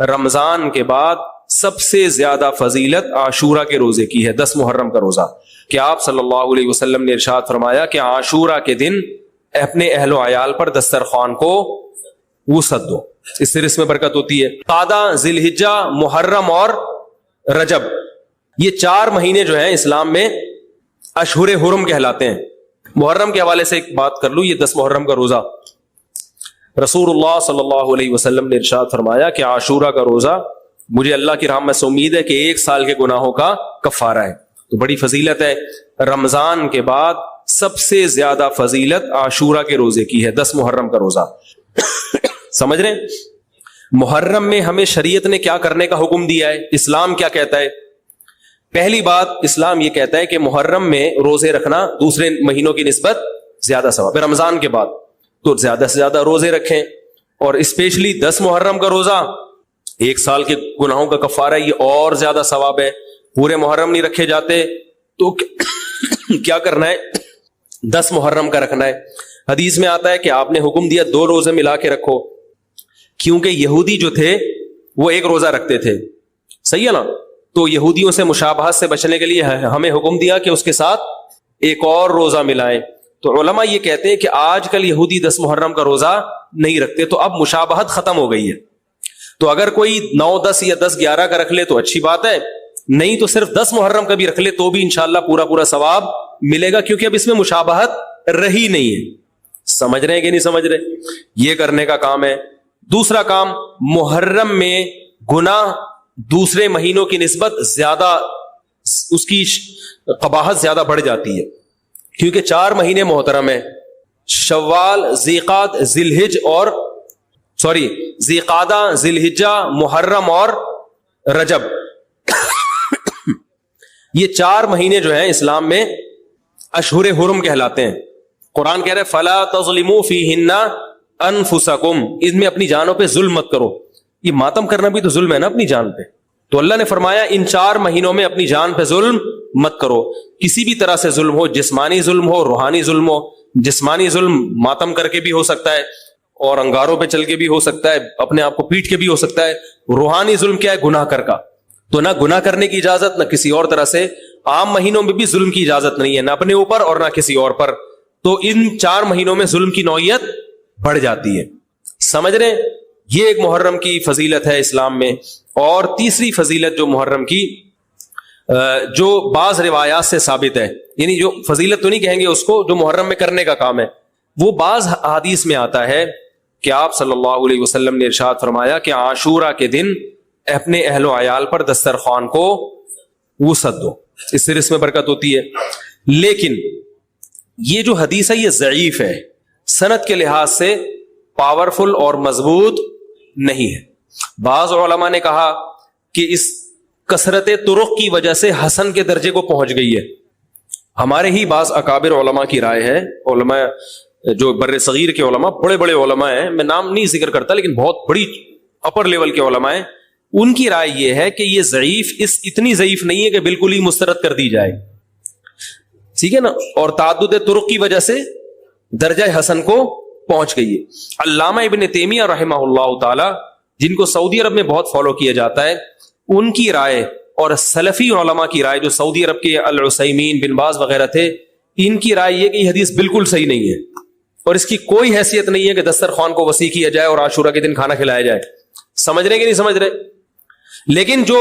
رمضان کے بعد سب سے زیادہ فضیلت عاشورہ کے روزے کی ہے، 10 محرم کا روزہ، کہ آپ صلی اللہ علیہ وسلم نے ارشاد فرمایا کہ عاشورہ کے دن اپنے اہل و عیال پر دسترخوان کو وسعت دو، اس سے رزق میں برکت ہوتی ہے۔ قعدہ، ذی الحجہ، محرم اور رجب، یہ 4 مہینے جو ہیں اسلام میں اشہر حرم کہلاتے ہیں۔ محرم کے حوالے سے ایک بات کر لوں، یہ 10 محرم کا روزہ، رسول اللہ صلی اللہ علیہ وسلم نے ارشاد فرمایا کہ عاشورہ کا روزہ مجھے اللہ کی رحمت سے امید ہے کہ 1 سال کے گناہوں کا کفارہ ہے، تو بڑی فضیلت ہے۔ رمضان کے بعد سب سے زیادہ فضیلت عاشورہ کے روزے کی ہے، 10 محرم کا روزہ۔ سمجھ رہے ہیں محرم میں ہمیں شریعت نے کیا کرنے کا حکم دیا ہے، اسلام کیا کہتا ہے؟ پہلی بات، اسلام یہ کہتا ہے کہ محرم میں روزے رکھنا دوسرے مہینوں کی نسبت زیادہ ثواب ہے۔ رمضان کے بعد تو زیادہ سے زیادہ روزے رکھیں، اور اسپیشلی 10 محرم کا روزہ 1 سال کے گناہوں کا کفارہ ہے، یہ اور زیادہ ثواب ہے۔ پورے محرم نہیں رکھے جاتے تو کیا کرنا ہے؟ 10 محرم کا رکھنا ہے۔ حدیث میں آتا ہے کہ آپ نے حکم دیا 2 روزے ملا کے رکھو، کیونکہ یہودی جو تھے وہ 1 روزہ رکھتے تھے، صحیح ہے نا؟ تو یہودیوں سے مشابہت سے بچنے کے لیے ہمیں حکم دیا کہ اس کے ساتھ ایک اور روزہ ملائیں۔ تو علماء یہ کہتے ہیں کہ آج کل یہودی 10 محرم کا روزہ نہیں رکھتے، تو اب مشابہت ختم ہو گئی ہے۔ تو اگر کوئی 9، 10 یا 10، 11 کا رکھ لے تو اچھی بات ہے، نہیں تو صرف 10 محرم کا بھی رکھ لے تو بھی انشاءاللہ پورا ثواب ملے گا، کیونکہ اب اس میں مشابہت رہی نہیں ہے۔ سمجھ رہے ہیں کہ نہیں سمجھ رہے؟ یہ کرنے کا کام ہے۔ دوسرا کام، محرم میں گناہ دوسرے مہینوں کی نسبت زیادہ، اس کی قباحت زیادہ بڑھ جاتی ہے، کیونکہ 4 مہینے محترم ہیں، شوال، ذی قعدہ، ذی الحجہ، محرم اور رجب، یہ 4 مہینے جو ہیں اسلام میں اشہر حرم کہلاتے ہیں۔ قرآن کہہ رہے فلا تظلموا فیہن انفسکم، ان میں اپنی جانوں پہ ظلم مت کرو۔ یہ ماتم کرنا بھی تو ظلم ہے نا اپنی جان پہ، تو اللہ نے فرمایا ان 4 مہینوں میں اپنی جان پہ ظلم مت کرو، کسی بھی طرح سے ظلم ہو، جسمانی ظلم ہو، روحانی ظلم ہو۔ جسمانی ظلم ماتم کر کے بھی ہو سکتا ہے، اور انگاروں پہ چل کے بھی ہو سکتا ہے، اپنے آپ کو پیٹ کے بھی ہو سکتا ہے۔ روحانی ظلم کیا ہے؟ گناہ کر کا، تو نہ گناہ کرنے کی اجازت، نہ کسی اور طرح سے۔ عام مہینوں میں بھی ظلم کی اجازت نہیں ہے، نہ اپنے اوپر اور نہ کسی اور پر، تو ان 4 مہینوں میں ظلم کی نوعیت بڑھ جاتی ہے۔ سمجھ رہے ہیں؟ یہ ایک محرم کی فضیلت ہے اسلام میں۔ اور تیسری فضیلت جو محرم کی، جو بعض روایات سے ثابت ہے، یعنی جو فضیلت تو نہیں کہیں گے اس کو، جو محرم میں کرنے کا کام ہے، وہ بعض حدیث میں آتا ہے کہ آپ صلی اللہ علیہ وسلم نے ارشاد فرمایا کہ عاشورہ کے دن اپنے اہل و عیال پر دسترخوان کو وسعت دو، اس سے رزق میں برکت ہوتی ہے۔ لیکن یہ جو حدیث ہے یہ ضعیف ہے، سند کے لحاظ سے پاورفل اور مضبوط نہیں ہے۔ بعض علماء نے کہا کہ اس کثرت طرق کی وجہ سے حسن کے درجے کو پہنچ گئی ہے۔ ہمارے ہی بعض اکابر علماء کی رائے ہے، علماء جو بر صغیر کے علماء، بڑے بڑے علماء ہیں، میں نام نہیں ذکر کرتا لیکن بہت بڑی اپر لیول کے علماء ہیں، ان کی رائے یہ ہے کہ یہ ضعیف، اتنی ضعیف نہیں ہے کہ بالکل ہی مسترد کر دی جائے، ٹھیک ہے نا، اور تعدد طرق کی وجہ سے درجہ حسن کو پہنچ گئی ہے۔ علامہ ابن تیمیہ رحمہ اللہ تعالی، جن کو سعودی عرب میں بہت فالو کیا جاتا ہے، ان کی رائے اور سلفی علماء کی رائے، جو سعودی عرب کے العثیمین، بن باز وغیرہ تھے، ان کی رائے یہ کہ یہ حدیث بالکل صحیح نہیں ہے، اور اس کی کوئی حیثیت نہیں ہے کہ دسترخوان کو وسیع کیا جائے اور عاشورہ کے دن کھانا کھلایا جائے۔ سمجھ رہے کہ نہیں سمجھ رہے؟ لیکن جو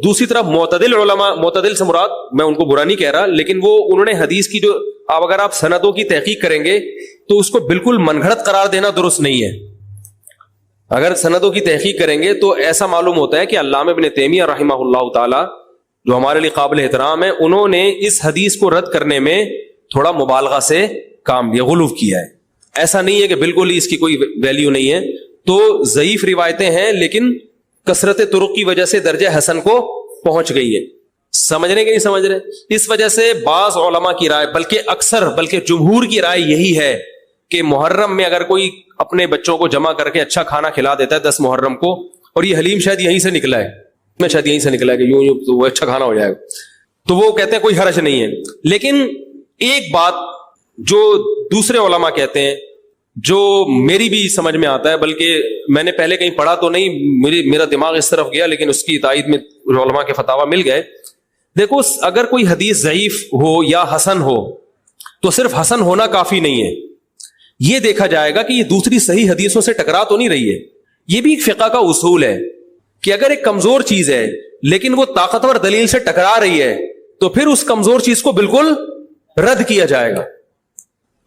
دوسری طرف معتدل علماء، معتدل سے مراد میں ان کو برا نہیں کہہ رہا، لیکن وہ انہوں نے حدیث کی جو اگر آپ سندوں کی تحقیق کریں گے تو اس کو بالکل من گھڑت قرار دینا درست نہیں ہے۔ اگر سندوں کی تحقیق کریں گے تو ایسا معلوم ہوتا ہے کہ علامہ ابن تیمیہ رحمہ اللہ تعالی، جو ہمارے لیے قابل احترام ہے، انہوں نے اس حدیث کو رد کرنے میں تھوڑا مبالغہ سے کام لیا، غلو کیا ہے۔ ایسا نہیں ہے کہ بالکل ہی اس کی کوئی ویلیو نہیں ہے، تو ضعیف روایتیں ہیں لیکن کثرت طرق کی وجہ سے درجہ حسن کو پہنچ گئی ہے۔ سمجھ رہے کہ نہیں سمجھ رہے؟ اس وجہ سے بعض علماء کی رائے، بلکہ جمہور کی رائے یہی ہے کہ محرم میں اگر کوئی اپنے بچوں کو جمع کر کے اچھا کھانا کھلا دیتا ہے 10 محرم کو، اور یہ حلیم شاید یہیں سے نکلا ہے، میں شاید یہیں سے نکلا ہے کہ یوں تو وہ اچھا کھانا ہو جائے گا، تو وہ کہتے ہیں کوئی حرج نہیں ہے۔ لیکن ایک بات جو دوسرے علماء کہتے ہیں جو میری بھی سمجھ میں آتا ہے، بلکہ میں نے پہلے کہیں پڑھا تو نہیں، میرا دماغ اس طرف گیا، لیکن اس کی تائید میں علماء کے فتاوی مل گئے. دیکھو اگر کوئی حدیث ضعیف ہو یا حسن ہو تو صرف حسن ہونا کافی نہیں ہے، یہ دیکھا جائے گا کہ یہ دوسری صحیح حدیثوں سے ٹکرا تو نہیں رہی ہے. یہ بھی ایک فقہ کا اصول ہے کہ اگر ایک کمزور چیز ہے لیکن وہ طاقتور دلیل سے ٹکرا رہی ہے تو پھر اس کمزور چیز کو بالکل رد کیا جائے گا.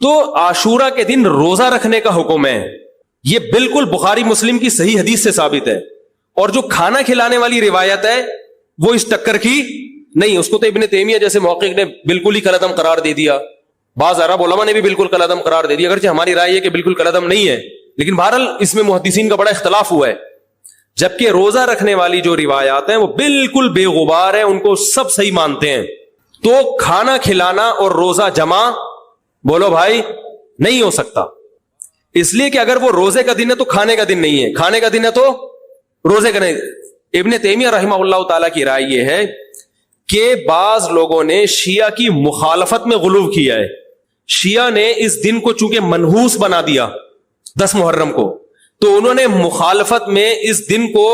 تو عاشورہ کے دن روزہ رکھنے کا حکم ہے، یہ بالکل بخاری مسلم کی صحیح حدیث سے ثابت ہے. اور جو کھانا کھلانے والی روایت ہے وہ اس ٹکر کی نہیں، اس کو تو ابن تیمیہ جیسے محقق نے بالکل ہی کالعدم قرار دے دیا، بعض عرب علماء نے بھی بالکل کالعدم قرار دے دیا، اگرچہ ہماری رائے ہے کہ بالکل کالعدم نہیں ہے، لیکن بہرحال اس میں محدثین کا بڑا اختلاف ہوا ہے. جبکہ روزہ رکھنے والی جو روایات ہیں وہ بالکل بے غبار ہیں، ان کو سب صحیح مانتے ہیں. تو کھانا کھلانا اور روزہ جمع بولو بھائی نہیں ہو سکتا، اس لیے کہ اگر وہ روزے کا دن ہے تو کھانے کا دن نہیں ہے، کھانے کا دن ہے تو روزے کا نہیں. ابن تیمیہ رحمہ اللہ تعالیٰ کی رائے یہ ہے کہ بعض لوگوں نے شیعہ کی مخالفت میں غلو کیا ہے. شیعہ نے اس دن کو چونکہ منحوس بنا دیا 10 محرم کو، تو انہوں نے مخالفت میں اس دن کو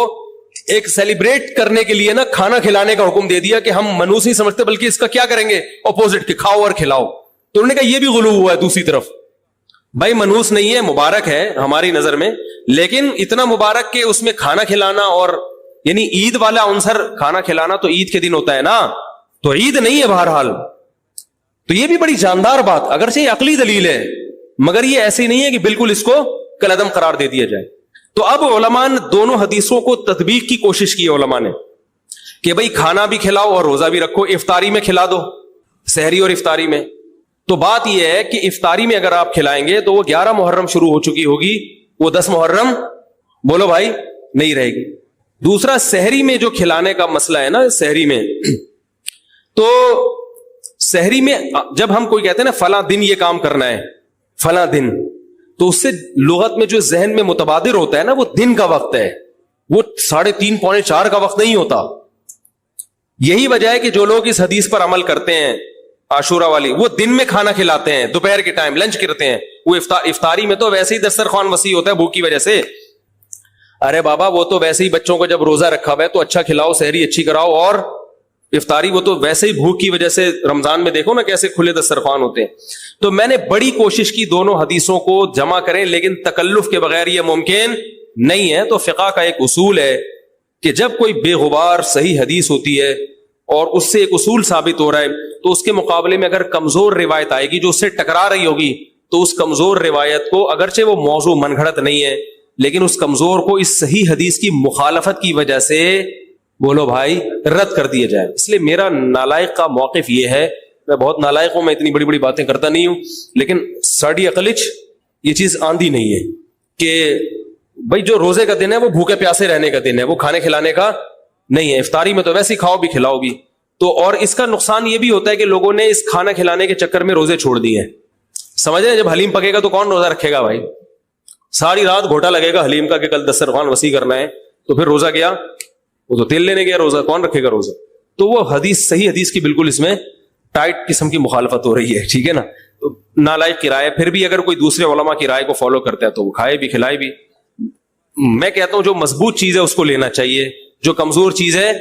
ایک سیلیبریٹ کرنے کے لیے نا کھانا کھلانے کا حکم دے دیا کہ ہم منحوس نہیں سمجھتے بلکہ اس کا کیا کریں گے اپوزٹ، کہ کھاؤ اور کھلاؤ. تو انہوں نے کہا یہ بھی غلو ہوا ہے دوسری طرف. بھائی منحوس نہیں ہے، مبارک ہے ہماری نظر میں، لیکن اتنا مبارک کہ اس میں کھانا کھلانا اور یعنی عید والا عنصر کھانا کھلانا تو عید کے دن ہوتا ہے نا، تو عید نہیں ہے بہرحال. تو یہ بھی بڑی جاندار بات، اگرچہ یہ عقلی دلیل ہے مگر یہ ایسی نہیں ہے کہ بالکل اس کو کالعدم قرار دے دیا جائے. تو اب علماء نے دونوں حدیثوں کو تطبیق کی کوشش کی علماء نے کہ بھئی کھانا بھی کھلاؤ اور روزہ بھی رکھو، افطاری میں کھلا دو، سحری اور افطاری میں. تو بات یہ ہے کہ افطاری میں اگر آپ کھلائیں گے تو وہ 11 محرم شروع ہو چکی ہوگی، وہ 10 محرم بولو بھائی نہیں رہے گی. دوسرا سحری میں جو کھلانے کا مسئلہ ہے نا، سحری میں تو سحری میں جب ہم کوئی کہتے ہیں نا فلاں دن یہ کام کرنا ہے فلاں دن، تو اس سے لغت میں جو ذہن میں متبادر ہوتا ہے نا وہ دن کا وقت ہے، وہ 3:30 پونے 4 کا وقت نہیں ہوتا. یہی وجہ ہے کہ جو لوگ اس حدیث پر عمل کرتے ہیں عاشورہ والی، وہ دن میں کھانا کھلاتے ہیں، دوپہر کے ٹائم لنچ کرتے ہیں. وہ افطاری میں تو ویسے ہی دسترخوان وسیع ہوتا ہے بھوک کی وجہ سے. ارے بابا وہ تو ویسے ہی بچوں کو جب روزہ رکھا ہوا ہے تو اچھا کھلاؤ، سحری اچھی کراؤ، اور افطاری وہ تو ویسے ہی بھوک کی وجہ سے رمضان میں دیکھو نا کیسے کھلے دسترخوان ہوتے ہیں. تو میں نے بڑی کوشش کی دونوں حدیثوں کو جمع کریں، لیکن تکلف کے بغیر یہ ممکن نہیں ہے. تو فقہ کا ایک اصول ہے کہ جب کوئی بے غبار صحیح حدیث ہوتی ہے اور اس سے ایک اصول ثابت ہو رہا ہے تو اس کے مقابلے میں اگر کمزور روایت آئے گی جو اس سے ٹکرا رہی ہوگی تو اس کمزور روایت کو اگرچہ وہ موضوع من گھڑت نہیں ہے لیکن اس کمزور کو اس صحیح حدیث کی مخالفت کی وجہ سے بولو بھائی رد کر دیا جائے. اس لیے میرا نالائق کا موقف یہ ہے، میں بہت نالائق ہوں، میں اتنی بڑی بڑی باتیں کرتا نہیں ہوں، لیکن ساڑی عقلچ یہ چیز آندھی نہیں ہے کہ بھائی جو روزے کا دن ہے وہ بھوکے پیاسے رہنے کا دن ہے، وہ کھانے کھلانے کا نہیں ہے. افطاری میں تو ویسے ہی کھاؤ بھی کھلاؤ بھی. تو اور اس کا نقصان یہ بھی ہوتا ہے کہ لوگوں نے اس کھانا کھلانے کے چکر میں روزے چھوڑ دیے ہیں. سمجھ رہے ہیں جب حلیم پکے گا تو کون روزہ رکھے گا بھائی؟ ساری رات گھوٹا لگے گا حلیم کا کہ کل دسترخوان وسیع کرنا ہے، تو پھر روزہ گیا، وہ تو تیل لینے گیا، روزہ کون رکھے گا روزہ؟ تو وہ حدیث صحیح حدیث کی بالکل اس میں ٹائٹ قسم کی مخالفت ہو رہی ہے. ٹھیک ہے نا؟ تو نالائق کی رائے، پھر بھی اگر کوئی دوسرے علماء کی رائے کو فالو کرتا ہے تو وہ کھائے بھی کھلائے بھی. میں کہتا ہوں جو مضبوط چیز ہے اس کو لینا چاہیے، جو کمزور چیز ہے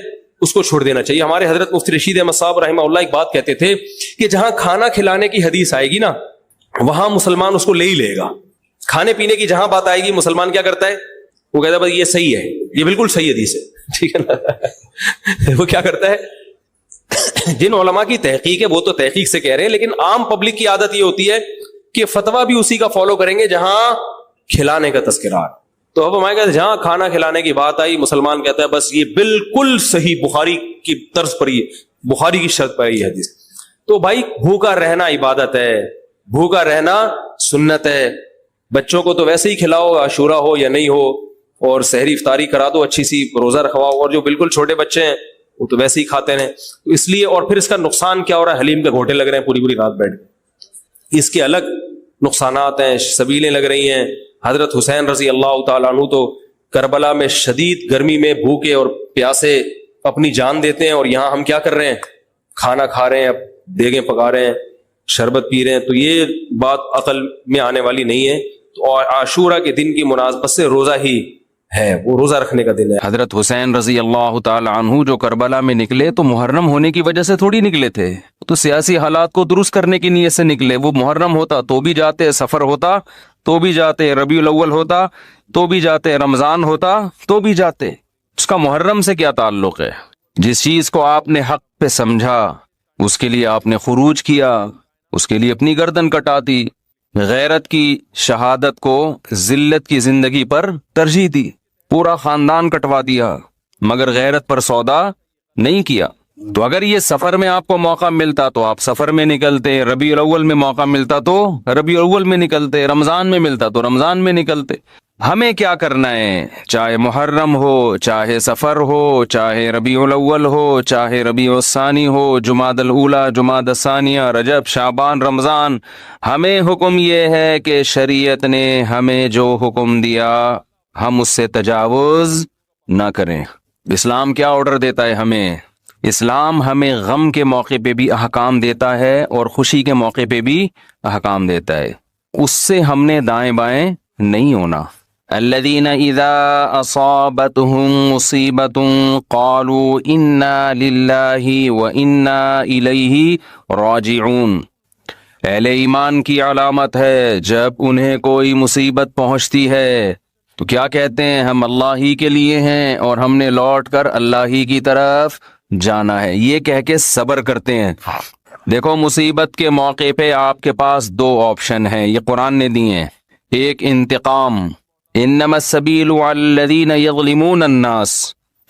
اس کو چھوڑ دینا چاہیے. ہمارے حضرت مفتی رشید احمد صاحب رحمہ اللہ ایک بات کہتے تھے کہ جہاں کھانا کھلانے کی حدیث آئے گی نا وہاں مسلمان اس کو لے ہی لے گا. کھانے پینے کی جہاں بات آئے گی مسلمان کیا کرتا ہے؟ وہ کہتا ہے بس یہ صحیح ہے، یہ بالکل صحیح حدیث ہے. ٹھیک ہے نا؟ وہ کیا کرتا ہے؟ جن علماء کی تحقیق ہے وہ تو تحقیق سے کہہ رہے ہیں، لیکن عام پبلک کی عادت یہ ہوتی ہے کہ فتویٰ بھی اسی کا فالو کریں گے جہاں کھلانے کا تذکرہ. تو اب ہمارے کہتے ہیں جہاں کھانا کھلانے کی بات آئی مسلمان کہتا ہے بس یہ بالکل صحیح بخاری کی طرز پر، یہ بخاری کی شرط پر یہ حدیث. تو بھائی بھوکا رہنا عبادت ہے، بھوکا رہنا سنت ہے. بچوں کو تو ویسے ہی کھلاؤ عاشورہ ہو یا نہیں ہو، اور سحری افطاری کرا دو، اچھی سی روزہ رکھواؤ. اور جو بالکل چھوٹے بچے ہیں وہ تو ویسے ہی کھاتے ہیں. تو اس لیے، اور پھر اس کا نقصان کیا ہو رہا ہے؟ حلیم کے گھوٹے لگ رہے ہیں پوری پوری رات بیٹھ کے، اس کے الگ نقصانات ہیں، سبیلیں لگ رہی ہیں. حضرت حسین رضی اللہ تعالیٰ عنہ تو کربلا میں شدید گرمی میں بھوکے اور پیاسے اپنی جان دیتے ہیں، اور یہاں ہم کیا کر رہے ہیں؟ کھانا کھا رہے ہیں، اب دیگیں پکا رہے ہیں، شربت پی رہے ہیں. تو یہ بات عقل میں آنے والی نہیں ہے. تو عاشورہ کے دن کی مناسبت سے روزہ ہی ہے، وہ روزہ رکھنے کا دن ہے۔ حضرت حسین رضی اللہ تعالی عنہ جو کربلا میں نکلے تو محرم ہونے کی وجہ سے تھوڑی نکلے تھے، تو سیاسی حالات کو درست کرنے کی نیت سے نکلے۔ وہ محرم ہوتا تو بھی جاتے، سفر ہوتا تو بھی جاتے، ربیع الاول ہوتا تو بھی جاتے، رمضان ہوتا تو بھی جاتے۔ اس کا محرم سے کیا تعلق ہے؟ جس چیز کو آپ نے حق پہ سمجھا اس کے لیے آپ نے خروج کیا، اس کے لیے اپنی گردن کٹا دی، غیرت کی شہادت کو ذلت کی زندگی پر ترجیح دی، پورا خاندان کٹوا دیا، مگر غیرت پر سودا نہیں کیا۔ تو اگر یہ سفر میں آپ کو موقع ملتا تو آپ سفر میں نکلتے، ربیع الاول میں موقع ملتا تو ربیع الاول میں نکلتے، رمضان میں ملتا تو رمضان میں نکلتے۔ ہمیں کیا کرنا ہے؟ چاہے محرم ہو، چاہے سفر ہو، چاہے ربیع الاول ہو، چاہے ربیع الثانی ہو، جمادی الاولیٰ، جمادی الثانیہ، رجب، شعبان، رمضان، ہمیں حکم یہ ہے کہ شریعت نے ہمیں جو حکم دیا ہم اس سے تجاوز نہ کریں۔ اسلام کیا آرڈر دیتا ہے ہمیں؟ اسلام ہمیں غم کے موقع پہ بھی احکام دیتا ہے اور خوشی کے موقع پہ بھی احکام دیتا ہے، اس سے ہم نے دائیں بائیں نہیں ہونا۔ الذین اذا اصابتهم مصیبۃ قالوا انا للہ وانا الیہ راجعون۔ اہل ایمان کی علامت ہے جب انہیں کوئی مصیبت پہنچتی ہے تو کیا کہتے ہیں؟ ہم اللہ ہی کے لیے ہیں اور ہم نے لوٹ کر اللہ ہی کی طرف جانا ہے، یہ کہہ کے صبر کرتے ہیں۔ دیکھو مصیبت کے موقع پہ آپ کے پاس دو آپشن ہیں، یہ قرآن نے دی ہیں۔ ایک انتقام، انما السبیل علی الذین یظلمون الناس،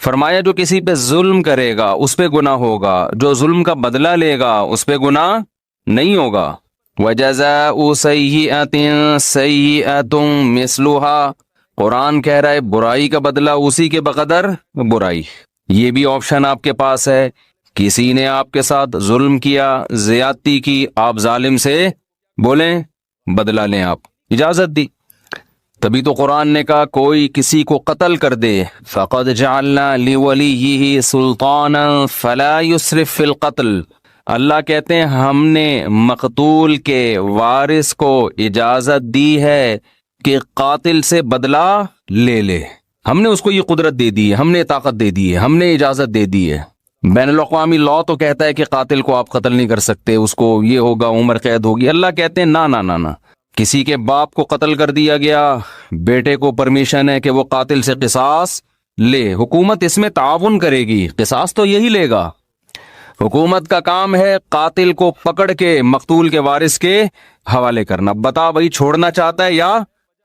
فرمایا جو کسی پہ ظلم کرے گا اس پہ گناہ ہوگا، جو ظلم کا بدلہ لے گا اس پہ گناہ نہیں ہوگا۔ وجزاء سیئۃ سیئۃ مثلھا، قرآن کہہ رہا ہے برائی کا بدلہ اسی کے بقدر برائی۔ یہ بھی آپشن آپ کے پاس ہے، کسی نے آپ کے ساتھ ظلم کیا، زیادتی کی، آپ ظالم سے بولیں بدلہ لیں، آپ اجازت دی۔ تبھی تو قرآن نے کہا کوئی کسی کو قتل کر دے، فقد جعلنا لولیہ سلطانا فلا یسرف فی القتل، اللہ کہتے ہیں ہم نے مقتول کے وارث کو اجازت دی ہے کہ قاتل سے بدلہ لے لے، ہم نے اس کو یہ قدرت دے دی ہے، ہم نے طاقت دے دی ہے، ہم نے اجازت دے دی ہے۔ بین الاقوامی لاء تو کہتا ہے کہ قاتل کو آپ قتل نہیں کر سکتے، اس کو یہ ہوگا، عمر قید ہوگی۔ اللہ کہتے ہیں نہ نہ نہ نہ، کسی کے باپ کو قتل کر دیا گیا، بیٹے کو پرمیشن ہے کہ وہ قاتل سے قصاص لے، حکومت اس میں تعاون کرے گی، قصاص تو یہی لے گا۔ حکومت کا کام ہے قاتل کو پکڑ کے مقتول کے وارث کے حوالے کرنا، بتا بھائی چھوڑنا چاہتا ہے یا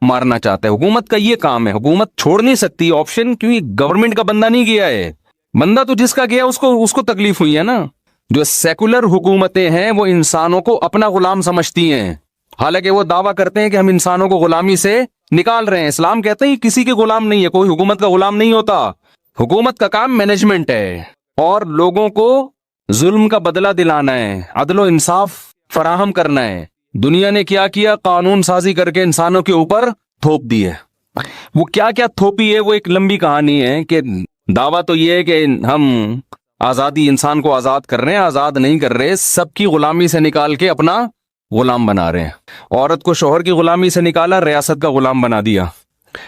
مارنا چاہتا ہے، حکومت کا یہ کام ہے۔ حکومت چھوڑ نہیں سکتی آپشن، کیونکہ گورنمنٹ کا بندہ نہیں گیا ہے، بندہ تو جس کا گیا اس کو تکلیف ہوئی ہے نا۔ جو سیکولر حکومتیں ہیں وہ انسانوں کو اپنا غلام سمجھتی ہیں، حالانکہ وہ دعویٰ کرتے ہیں کہ ہم انسانوں کو غلامی سے نکال رہے ہیں۔ اسلام کہتے ہیں کسی کے غلام نہیں ہے، کوئی حکومت کا غلام نہیں ہوتا، حکومت کا کام مینجمنٹ ہے اور لوگوں کو ظلم کا بدلہ دلانا ہے، عدل و انصاف فراہم کرنا ہے۔ دنیا نے کیا کیا؟ قانون سازی کر کے انسانوں کے اوپر تھوپ دی ہے۔ وہ کیا کیا تھوپی ہے وہ ایک لمبی کہانی ہے، کہ دعویٰ تو یہ ہے کہ ہم آزادی، انسان کو آزاد کر رہے ہیں، آزاد نہیں کر رہے، سب کی غلامی سے نکال کے اپنا غلام بنا رہے ہیں۔ عورت کو شوہر کی غلامی سے نکالا، ریاست کا غلام بنا دیا۔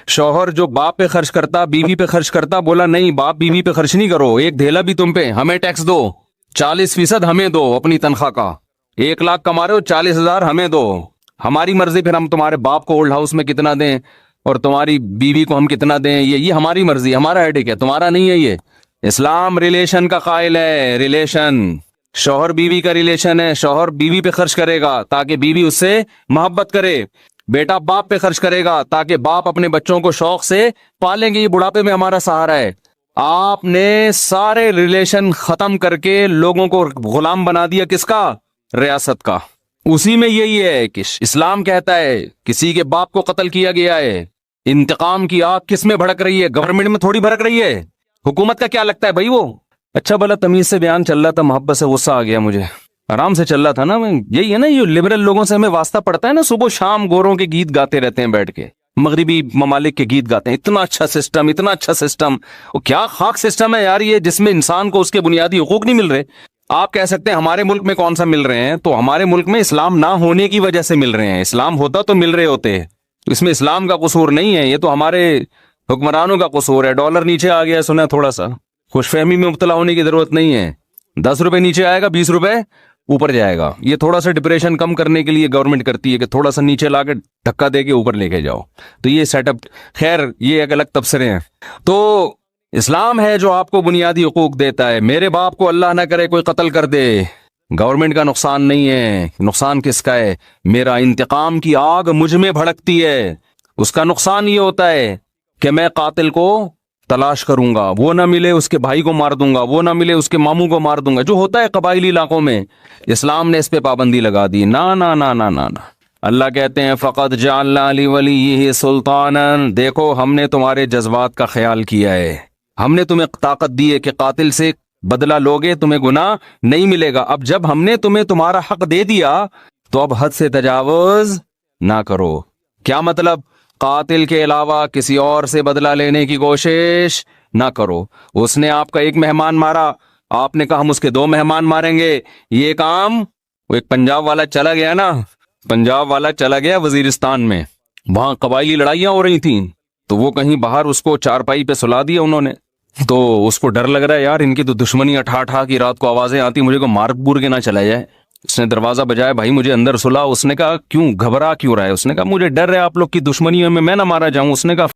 شوہر جو باپ پہ خرچ کرتا، بیوی پہ خرچ کرتا، بولا نہیں باپ بیوی پہ خرچ نہیں کرو، ایک دھیلا بھی تم پہ، ہمیں ٹیکس دو، 40% ہمیں دو اپنی تنخواہ کا، 1 لاکھ کما رہے ہو 40,000 ہمیں دو، ہماری مرضی، پھر ہم تمہارے باپ کو اولڈ ہاؤس میں کتنا دیں اور تمہاری بیوی کو ہم کتنا دیں، یہ ہماری مرضی، ہمارا ہیڈک ہے، تمہارا نہیں ہے۔ یہ اسلام ریلیشن کا قائل ہے، ریلیشن شوہر بیوی کا ریلیشن ہے، شوہر بیوی پہ خرچ کرے گا تاکہ بیوی اس سے محبت کرے، بیٹا باپ پہ خرچ کرے گا تاکہ باپ اپنے بچوں کو شوق سے پالیں گے، یہ بڑھاپے میں ہمارا سہارا ہے۔ آپ نے سارے ریلیشن ختم کر کے لوگوں کو غلام بنا دیا، کس کا؟ ریاست کا۔ اسی میں یہی ہے کہ اسلام کہتا ہے کسی کے باپ کو قتل کیا گیا ہے، انتقام کی آگ کس میں بھڑک رہی ہے؟ گورنمنٹ میں تھوڑی بھڑک رہی ہے، حکومت کا کیا لگتا ہے بھائی؟ وہ اچھا بھلا تمیز سے بیان چل رہا تھا، محبت سے غصہ آ گیا مجھے، آرام سے چل رہا تھا نا۔ یہی ہے نا، یہ لبرل لوگوں سے ہمیں واسطہ پڑتا ہے نا، صبح شام گوروں کے گیت گاتے رہتے ہیں بیٹھ کے، مغربی ممالک کے گیت گاتے ہیں، اتنا اچھا سسٹم، اتنا اچھا سسٹم۔ وہ کیا خاک سسٹم ہے یار یہ، جس میں انسان کو اس کے بنیادی حقوق نہیں مل رہے۔ آپ کہہ سکتے ہیں ہمارے ملک میں کون سا مل رہے ہیں، تو ہمارے ملک میں اسلام نہ ہونے کی وجہ سے مل رہے ہیں، اسلام ہوتا تو مل رہے ہوتے۔ تو اس میں اسلام کا قصور نہیں ہے, یہ تو ہمارے حکمرانوں کا قصور ہے. ڈالر نیچے آ گیا سنا, تھوڑا سا خوش فہمی میں مبتلا ہونے کی ضرورت نہیں ہے. 10 روپے نیچے آئے گا, 20 روپے اوپر جائے گا. یہ تھوڑا سا ڈپریشن کم کرنے کے لیے گورنمنٹ کرتی ہے کہ تھوڑا سا نیچے لا کے دھکا دے کے اوپر لے کے جاؤ. تو یہ سیٹ اپ, خیر یہ ایک الگ تبصرے ہیں. تو اسلام ہے جو آپ کو بنیادی حقوق دیتا ہے. میرے باپ کو اللہ نہ کرے کوئی قتل کر دے, گورنمنٹ کا نقصان نہیں ہے. نقصان کس کا ہے؟ میرا انتقام کی آگ مجھ میں بھڑکتی ہے. اس کا نقصان یہ ہوتا ہے کہ میں قاتل کو تلاش کروں گا, وہ نہ ملے اس کے بھائی کو مار دوں گا, وہ نہ ملے اس کے ماموں کو مار دوں گا, جو ہوتا ہے قبائلی علاقوں میں. اسلام نے اس پہ پابندی لگا دی. نا نا نا نا نا نا. اللہ کہتے ہیں فقط جعلنا لولیہ سلطانا, دیکھو ہم نے تمہارے جذبات کا خیال کیا ہے, ہم نے تمہیں طاقت دی ہے کہ قاتل سے بدلہ لوگے تمہیں گناہ نہیں ملے گا. اب جب ہم نے تمہیں تمہارا حق دے دیا تو اب حد سے تجاوز نہ کرو. کیا مطلب؟ قاتل کے علاوہ کسی اور سے بدلہ لینے کی کوشش نہ کرو. اس نے آپ کا ایک مہمان مارا, آپ نے کہا ہم اس کے 2 مہمان ماریں گے. یہ کام وہ ایک پنجاب والا چلا گیا نا, پنجاب والا چلا گیا وزیرستان میں, وہاں قبائلی لڑائیاں ہو رہی تھیں, تو وہ کہیں باہر اس کو چارپائی پہ سلا دیا انہوں نے. تو اس کو ڈر لگ رہا ہے یار ان کی تو دشمنی اٹھا اٹھا کی رات کو آوازیں آتی, مجھے کو مار بور کے نہ چلا جائے. اس نے دروازہ بجایا, بھائی مجھے اندر سلا. اس نے کہا کیوں, گھبرا کیوں رہا ہے؟ اس نے کہا مجھے ڈر ہے آپ لوگ کی دشمنیوں میں نہ مارا جاؤں. اس نے کہا